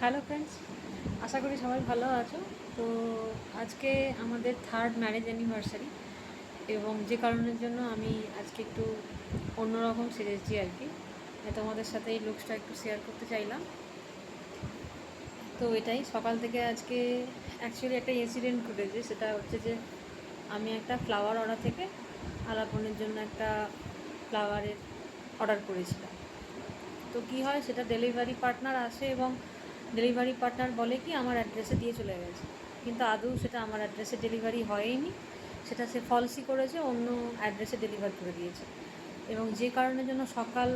Hello friends, আশা করি সবাই ভালো আছো। তো আজকে আমাদের 3rd ম্যারেজ অ্যানিভার্সারি, এবং যে কারণের জন্য আমি আজকে একটু অন্যরকম সেজেছি আর কি। তোমাদের সাথে এই লুকসটা একটু শেয়ার করতে চাইলাম। তো এটাই, সকাল থেকে আজকে অ্যাকচুয়ালি একটা ইনসিডেন্ট ঘটেছে। সেটা হচ্ছে যে আমি একটা ফ্লাওয়ার অর্ডার থেকে আলাপনের জন্য একটা ফ্লাওয়ারের অর্ডার করেছিলাম। তো কী হয়, সেটা ডেলিভারি পার্টনার আসে এবং ডেলিভারি পার্টনার বলে কি আমার অ্যাড্রেসে দিয়ে চলে গেছে, কিন্তু আদৌ সেটা আমার অ্যাড্রেসে ডেলিভারি হয়নি। সেটা সে ফলসই করেছে, অন্য অ্যাড্রেসে ডেলিভার করে দিয়েছে। এবং যে কারণের জন্য সকাল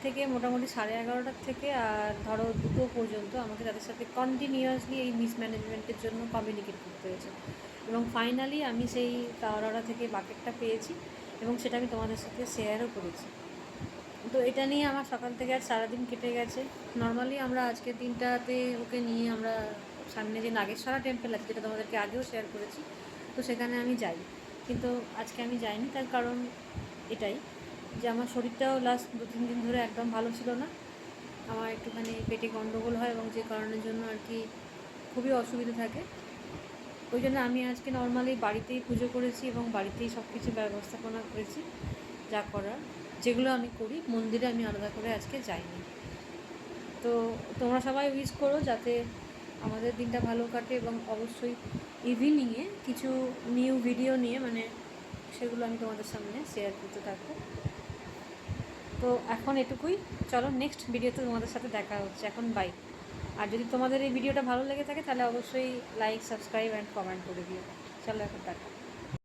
থেকে মোটামুটি 11:30টার থেকে আর ধরো 2টো পর্যন্ত আমাকে তাদের সাথে কন্টিনিউয়াসলি এই মিসম্যানেজমেন্টের জন্য কমিউনিকেট করতে হয়েছে। এবং ফাইনালি আমি সেই তাওয়ারা থেকে বাকেটটা পেয়েছি এবং সেটা আমি তোমাদের সাথে শেয়ারও করেছি। তো এটা নিয়ে আমার সকাল থেকে আজ সারাদিন কেটে গেছে। নর্মালি আমরা আজকের দিনটাতে ওকে নিয়ে আমরা সামনে যে নাগেশ্বরা টেম্পল আছে, যেটা তোমাদেরকে আগেও শেয়ার করেছি, তো সেখানে আমি যাই। কিন্তু আজকে আমি যাইনি, তার কারণ এটাই যে আমার শরীরটাও লাস্ট 2-3 দিন ধরে একদম ভালো ছিল না। আমার একটুখানি পেটে গণ্ডগোল হয় এবং যে কারণের জন্য আর কি খুবই অসুবিধা থাকে। ওই জন্য আমি আজকে নর্মালি বাড়িতেই পুজো করেছি এবং বাড়িতেই সব কিছু ব্যবস্থাপনা করেছি যা করার, যেগুলো আমি করি। মন্দিরে আমি আলাদা করে আজকে যাইনি। তো তোমরা সবাই উইশ করো যাতে আমাদের দিনটা ভালো কাটে, এবং অবশ্যই ইভিনিংয়ে কিছু নিউ ভিডিও নিয়ে সেগুলো আমি তোমাদের সামনে শেয়ার করতে থাকবো। তো এখন এটুকুই, চলো নেক্সট ভিডিওতে তোমাদের সাথে দেখা হচ্ছে। এখন বাই। আর যদি তোমাদের এই ভিডিওটা ভালো লেগে থাকে তাহলে অবশ্যই লাইক, সাবস্ক্রাইব অ্যান্ড কমেন্ট করে দিও। চলো এখন টাটা।